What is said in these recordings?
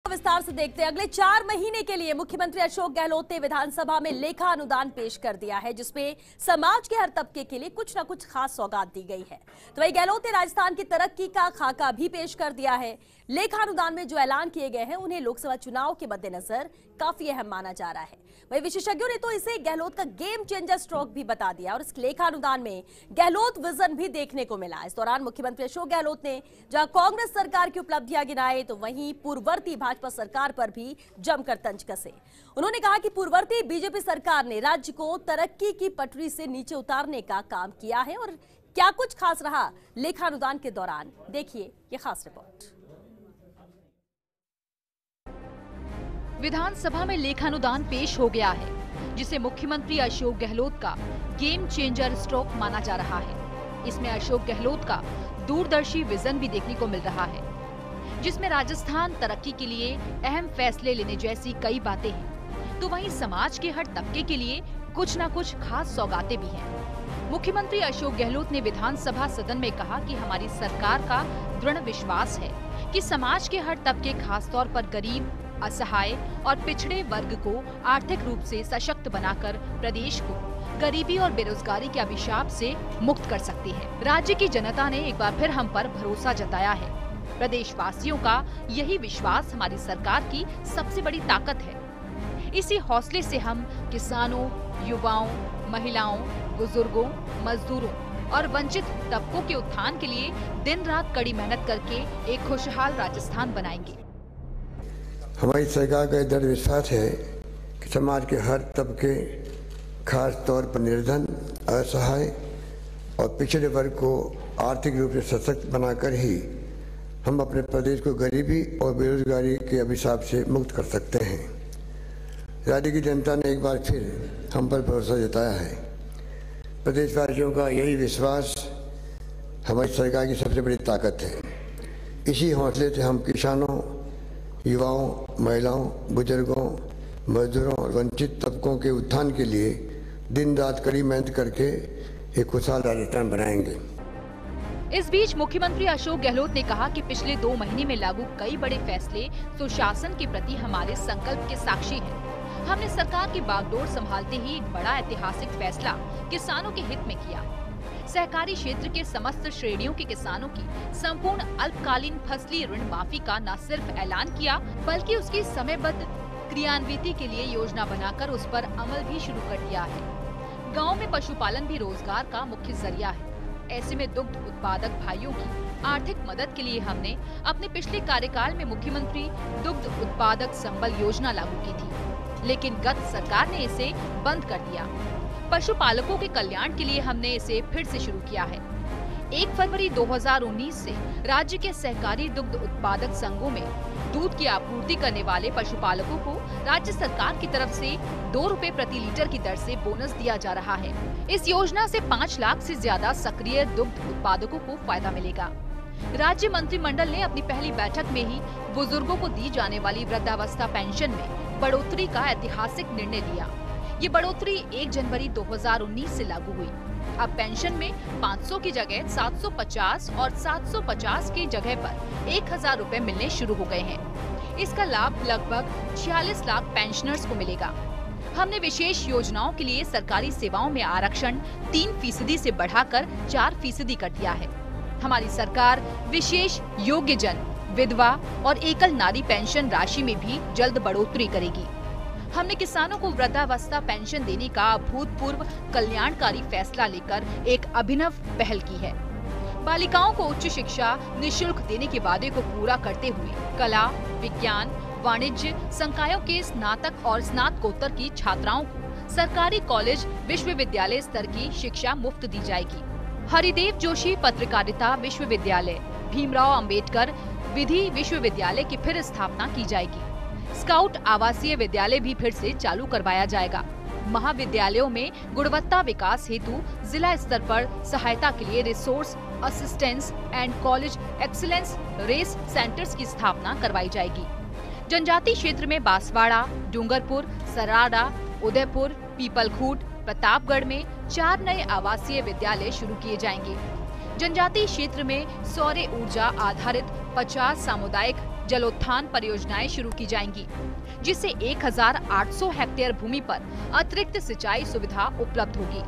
विस्तार से देखते हैं। अगले 4 महीने के लिए मुख्यमंत्री अशोक गहलोत ने विधानसभा में लेखा अनुदान पेश कर दिया है, जिसमें समाज के हर तबके के लिए कुछ न कुछ खास सौगात दी गई है। तो वही गहलोत ने राजस्थान की तरक्की का खाका भी पेश कर दिया है। लेखा अनुदान में जो ऐलान किए गए हैं उन्हें लोकसभा चुनाव के मद्देनजर काफी अहम माना जा रहा है। वही विशेषज्ञों ने तो इसे गहलोत का गेम चेंजर स्ट्रोक भी बता दिया और इस लेखा अनुदान में गहलोत विजन भी देखने को मिला। इस दौरान मुख्यमंत्री अशोक गहलोत ने जहां कांग्रेस सरकार की उपलब्धियां गिनाई, तो वहीं पूर्ववर्ती भाजपा सरकार पर भी जमकर तंज कसे। उन्होंने कहा कि पूर्ववर्ती बीजेपी सरकार ने राज्य को तरक्की की पटरी से नीचे उतारने का काम किया है और क्या कुछ खास रहा लेखा अनुदान के दौरान, देखिए ये खास रिपोर्ट। विधानसभा में लेखानुदान पेश हो गया है, जिसे मुख्यमंत्री अशोक गहलोत का गेम चेंजर स्ट्रोक माना जा रहा है। इसमें अशोक गहलोत का दूरदर्शी विजन भी देखने को मिल रहा है, जिसमें राजस्थान तरक्की के लिए अहम फैसले लेने जैसी कई बातें हैं, तो वहीं समाज के हर तबके के लिए कुछ न कुछ खास सौगातें भी हैं। मुख्यमंत्री अशोक गहलोत ने विधानसभा सदन में कहा कि हमारी सरकार का दृढ़ विश्वास है कि समाज के हर तबके, खासतौर पर गरीब, असहाय और पिछड़े वर्ग को आर्थिक रूप से सशक्त बनाकर प्रदेश को गरीबी और बेरोजगारी के अभिशाप से मुक्त कर सकती है। राज्य की जनता ने एक बार फिर हम पर भरोसा जताया है। प्रदेशवासियों का यही विश्वास हमारी सरकार की सबसे बड़ी ताकत है। इसी हौसले से हम किसानों, युवाओं, महिलाओं, बुजुर्गों, मजदूरों और वंचित तबकों के उत्थान के लिए दिन रात कड़ी मेहनत करके एक खुशहाल राजस्थान बनाएंगे। हमारी सरकार का दृढ़ विश्वास है कि समाज के हर तबके, खास तौर पर निर्धन, असहाय और पिछड़े वर्ग को आर्थिक रूप से सशक्त बनाकर ही हम अपने प्रदेश को गरीबी और बेरोजगारी के अभिशाप से मुक्त कर सकते हैं। राज्य की जनता ने एक बार फिर हम पर भरोसा जताया है। प्रदेशवासियों का यही विश्वास हमारी सरकार की सबसे बड़ी ताकत है। इसी हौसले से हम किसानों, युवाओं, महिलाओं, बुजुर्गों, मजदूरों और वंचित तबकों के उत्थान के लिए दिन रात कड़ी मेहनत करके एक खुशहाल राजस्थान बनाएंगे। इस बीच मुख्यमंत्री अशोक गहलोत ने कहा कि पिछले 2 महीने में लागू कई बड़े फैसले सुशासन के प्रति हमारे संकल्प के साक्षी हैं। हमने सरकार की बागडोर संभालते ही एक बड़ा ऐतिहासिक फैसला किसानों के हित में किया। सहकारी क्षेत्र के समस्त श्रेणियों के किसानों की संपूर्ण अल्पकालीन फसली ऋण माफी का न सिर्फ ऐलान किया, बल्कि उसकी समयबद्ध क्रियान्विति के लिए योजना बनाकर उस पर अमल भी शुरू कर दिया है। गांव में पशुपालन भी रोजगार का मुख्य जरिया है। ऐसे में दुग्ध उत्पादक भाइयों की आर्थिक मदद के लिए हमने अपने पिछले कार्यकाल में मुख्यमंत्री दुग्ध उत्पादक संबल योजना लागू की थी, लेकिन गत सरकार ने इसे बंद कर दिया। पशुपालकों के कल्याण के लिए हमने इसे फिर से शुरू किया है। 1 फरवरी 2019 से राज्य के सहकारी दुग्ध उत्पादक संघों में दूध की आपूर्ति करने वाले पशुपालकों को राज्य सरकार की तरफ से 2 रुपए प्रति लीटर की दर से बोनस दिया जा रहा है। इस योजना से 5 लाख से ज्यादा सक्रिय दुग्ध उत्पादकों को फायदा मिलेगा। राज्य मंत्रिमंडल ने अपनी पहली बैठक में ही बुजुर्गों को दी जाने वाली वृद्धावस्था पेंशन में बढ़ोतरी का ऐतिहासिक निर्णय लिया। ये बढ़ोतरी 1 जनवरी 2019 से लागू हुई। अब पेंशन में 500 की जगह 750 और 750 की जगह पर 1000 रुपए मिलने शुरू हो गए हैं। इसका लाभ लगभग 46 लाख पेंशनर्स को मिलेगा। हमने विशेष योजनाओं के लिए सरकारी सेवाओं में आरक्षण 3% से बढ़ाकर 4% कर दिया है। हमारी सरकार विशेष योग्यजन, विधवा और एकल नारी पेंशन राशि में भी जल्द बढ़ोतरी करेगी। हमने किसानों को वृद्धावस्था पेंशन देने का अभूतपूर्व कल्याणकारी फैसला लेकर एक अभिनव पहल की है। बालिकाओं को उच्च शिक्षा निःशुल्क देने के वादे को पूरा करते हुए कला, विज्ञान, वाणिज्य संकायों के स्नातक और स्नातकोत्तर की छात्राओं को सरकारी कॉलेज, विश्वविद्यालय स्तर की शिक्षा मुफ्त दी जाएगी। हरिदेव जोशी पत्रकारिता विश्वविद्यालय, भीमराव अंबेडकर विधि विश्वविद्यालय की फिर स्थापना की जाएगी। स्काउट आवासीय विद्यालय भी फिर से चालू करवाया जाएगा। महाविद्यालयों में गुणवत्ता विकास हेतु जिला स्तर पर सहायता के लिए resource assistance and college excellence RACE centres की स्थापना करवाई जाएगी। जनजातीय क्षेत्र में बांसवाड़ा, डूंगरपुर, सराड़ा, उदयपुर, पीपलखूट, प्रतापगढ़ में 4 नए आवासीय विद्यालय शुरू किए जाएंगे। जनजातीय क्षेत्र में सौर ऊर्जा आधारित 50 सामुदायिक जलोत्थान परियोजनाएं शुरू की जाएंगी, जिससे 1800 हेक्टेयर भूमि पर अतिरिक्त सिंचाई सुविधा उपलब्ध होगी।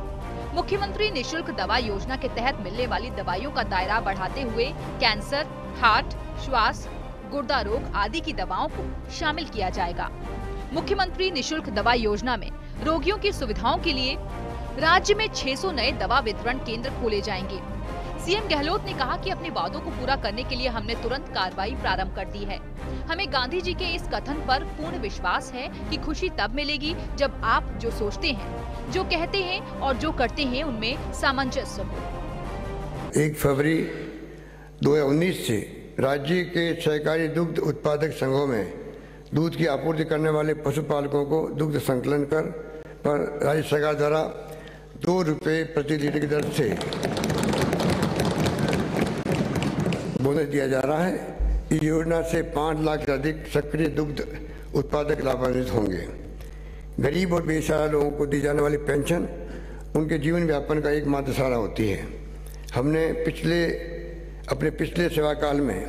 मुख्यमंत्री निशुल्क दवा योजना के तहत मिलने वाली दवाइयों का दायरा बढ़ाते हुए कैंसर, हार्ट, श्वास, गुर्दा रोग आदि की दवाओं को शामिल किया जाएगा। मुख्यमंत्री निशुल्क दवा योजना में रोगियों की सुविधाओं के लिए राज्य में 600 नए दवा वितरण केंद्र खोले जाएंगे। सीएम गहलोत ने कहा कि अपने वादों को पूरा करने के लिए हमने तुरंत कार्रवाई प्रारंभ कर दी है। हमें गांधी जी के इस कथन पर पूर्ण विश्वास है कि खुशी तब मिलेगी जब आप जो सोचते हैं, जो कहते हैं और जो करते हैं उनमें सामंजस्य हो। 1 फरवरी 2019 से राज्य के सहकारी दुग्ध उत्पादक संघों में दूध की आपूर्ति करने वाले पशुपालकों को दुग्ध संकलन कर पर राज्य सरकार द्वारा 2 रुपये प्रति लीटर की दर से बोनस दिया जा रहा है। इस योजना से 5 लाख से अधिक सक्रिय दुग्ध उत्पादक लाभान्वित होंगे। गरीब और बेसहारा लोगों को दी जाने वाली पेंशन उनके जीवन यापन का एकमात्र सहारा होती है। हमने अपने पिछले सेवा काल में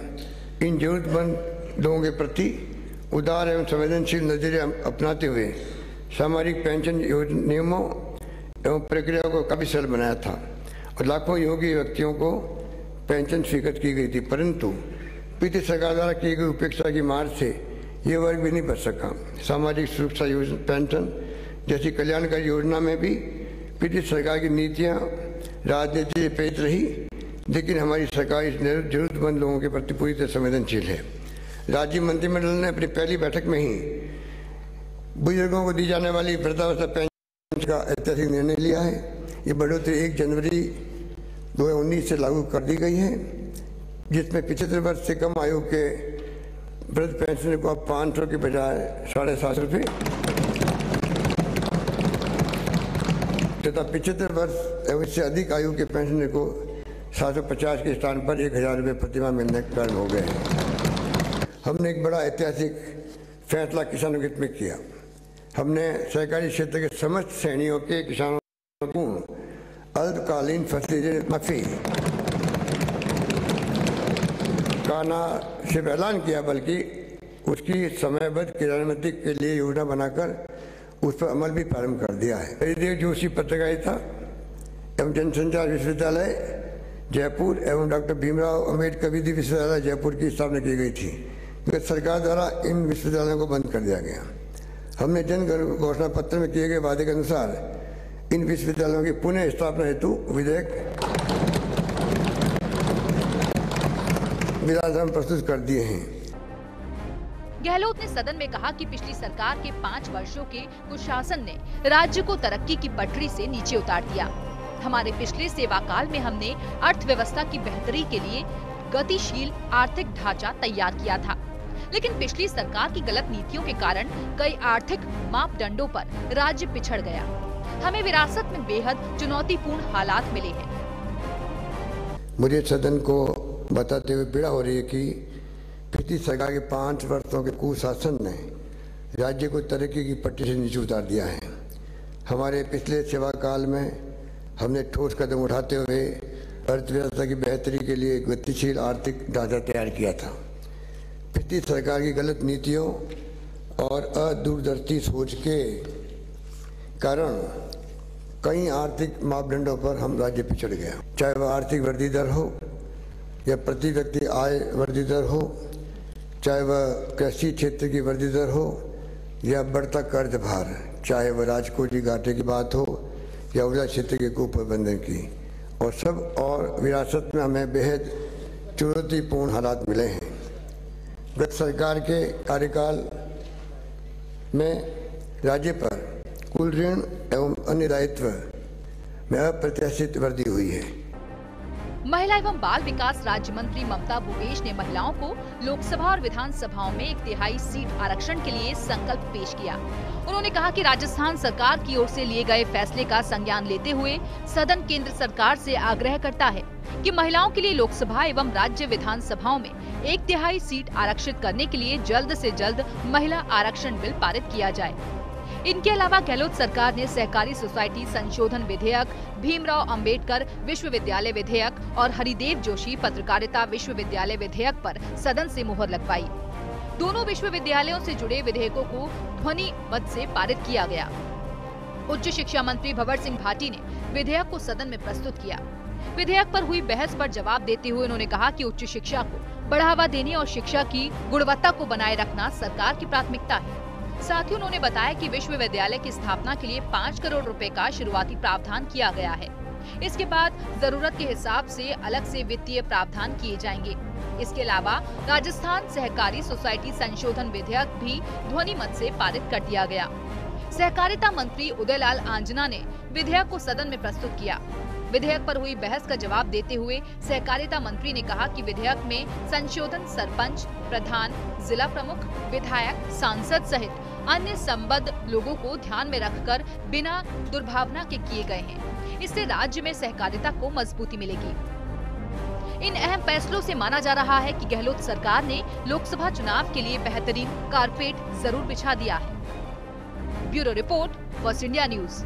इन जरूरतमंद लोगों के प्रति उदार एवं संवेदनशील नजरिया अपनाते हुए सामाजिक पेंशन नियमों एवं प्रक्रियाओं को काफी सरल बनाया था और लाखों योग्य व्यक्तियों को पेंशन स्वीकृत की गई थी, परंतु पिछली सरकार द्वारा की गई उपेक्षा की मार से ये वर्ग भी नहीं बच सका। सामाजिक सुरक्षा योजना पेंशन जैसी कल्याणकारी योजना में भी पिछली सरकार की नीतियां राजनीति से प्रेरित रही, लेकिन हमारी सरकार इस जरूरतमंद लोगों के प्रति पूरी तरह संवेदनशील है। राज्य मंत्रिमंडल ने अपनी पहली बैठक में ही बुजुर्गों को दी जाने वाली वृद्धावस्था पेंशन का ऐतिहासिक निर्णय लिया है। ये बढ़ोतरी 1 जनवरी 2019 से लागू कर दी गई है, जिसमें 75 वर्ष से कम आयु के वृद्ध पेंशनर को अब 500 के बजाय 750 रुपये तथा 75 वर्ष एवं इससे अधिक आयु के पेंशनर को 750 के स्थान पर 1000 रुपये प्रतिमाह मिलने के कारण हो गए हैं। हमने एक बड़ा ऐतिहासिक फैसला किसानों के हित में किया। हमने सहकारी क्षेत्र के समस्त श्रेणियों के किसानों को अल्पकालीन फसली ऋण माफी का न सिर्फ ऐलान किया, बल्कि उसकी समयबद्ध क्रियान्वित के लिए योजना बनाकर उस पर अमल भी प्रारंभ कर दिया है। हरिदेव जोशी पत्रकारिता एवं जनसंचार विश्वविद्यालय जयपुर एवं डॉक्टर भीमराव अंबेडकर विधि विश्वविद्यालय जयपुर की स्थापना की गई थी, मगर सरकार द्वारा इन विश्वविद्यालयों को बंद कर दिया गया। हमने जन घोषणा पत्र में किए गए वादे के अनुसार इन विश्वविद्यालयों की पुनः स्थापना हेतु विधेयक विधानसभा में प्रस्तुत कर दिए हैं। गहलोत ने सदन में कहा कि पिछली सरकार के 5 वर्षों के कुशासन ने राज्य को तरक्की की पटरी से नीचे उतार दिया। हमारे पिछले सेवा काल में हमने अर्थव्यवस्था की बेहतरी के लिए गतिशील आर्थिक ढांचा तैयार किया था, लेकिन पिछली सरकार की गलत नीतियों के कारण कई आर्थिक मापदंडों पर राज्य पिछड़ गया। हमें विरासत में बेहद चुनौतीपूर्ण हालात मिले हैं। मुझे सदन को बताते हुए पीड़ा हो रही है कि पिछली सरकार के 5 वर्षों के कुशासन ने राज्य को तरक्की की पटरी से नीचे उतार दिया है। हमारे पिछले सेवा काल में हमने ठोस कदम उठाते हुए अर्थव्यवस्था की बेहतरी के लिए गतिशील आर्थिक ढांचा तैयार किया था। पिछली सरकार की गलत नीतियों और अदूरदर्शी सोच के कारण कई आर्थिक मापदंडों पर हम राज्य पिछड़ गया, चाहे वह आर्थिक वृद्धि दर हो या प्रति व्यक्ति आय वृद्धि दर हो, चाहे वह कृषि क्षेत्र की वृद्धि दर हो या बढ़ता कर्ज भार, चाहे वह राजकोषीय घाटे की बात हो या ऊर्जा क्षेत्र के कुप्रबंधन की, और विरासत में हमें बेहद चुनौतीपूर्ण हालात मिले हैं। गत सरकार के कार्यकाल में राज्य पर कुल ऋण एवं अन्य दायित्व में अप्रत्याशित वृद्धि हुई है। महिला एवं बाल विकास राज्य मंत्री ममता भूपेश ने महिलाओं को लोकसभा और विधानसभाओं में 1/3 सीट आरक्षण के लिए संकल्प पेश किया। उन्होंने कहा कि राजस्थान सरकार की ओर से लिए गए फैसले का संज्ञान लेते हुए सदन केंद्र सरकार से आग्रह करता है कि महिलाओं के लिए लोकसभा एवं राज्य विधानसभाओं में 1/3 सीट आरक्षित करने के लिए जल्द से जल्द महिला आरक्षण बिल पारित किया जाए। इनके अलावा गहलोत सरकार ने सहकारी सोसाइटी संशोधन विधेयक, भीमराव अंबेडकर विश्वविद्यालय विधेयक और हरिदेव जोशी पत्रकारिता विश्वविद्यालय विधेयक पर सदन से मुहर लगवाई। दोनों विश्वविद्यालयों से जुड़े विधेयकों को ध्वनि मत से पारित किया गया। उच्च शिक्षा मंत्री भंवर सिंह भाटी ने विधेयक को सदन में प्रस्तुत किया। विधेयक पर हुई बहस पर जवाब देते हुए उन्होंने कहा कि उच्च शिक्षा को बढ़ावा देने और शिक्षा की गुणवत्ता को बनाए रखना सरकार की प्राथमिकता है। साथ ही उन्होंने बताया कि विश्वविद्यालय की स्थापना के लिए 5 करोड़ रुपए का शुरुआती प्रावधान किया गया है। इसके बाद जरूरत के हिसाब से अलग से वित्तीय प्रावधान किए जाएंगे। इसके अलावा राजस्थान सहकारी सोसाइटी संशोधन विधेयक भी ध्वनि मत से पारित कर दिया गया। सहकारिता मंत्री उदयलाल आंजना ने विधेयक को सदन में प्रस्तुत किया। विधेयक पर हुई बहस का जवाब देते हुए सहकारिता मंत्री ने कहा कि विधेयक में संशोधन सरपंच, प्रधान, जिला प्रमुख, विधायक, सांसद सहित अन्य संबद्ध लोगों को ध्यान में रखकर बिना दुर्भावना के किए गए हैं। इससे राज्य में सहकारिता को मजबूती मिलेगी। इन अहम फैसलों से माना जा रहा है कि गहलोत सरकार ने लोकसभा चुनाव के लिए बेहतरीन कारपेट जरूर बिछा दिया है। Bureau report, first India news.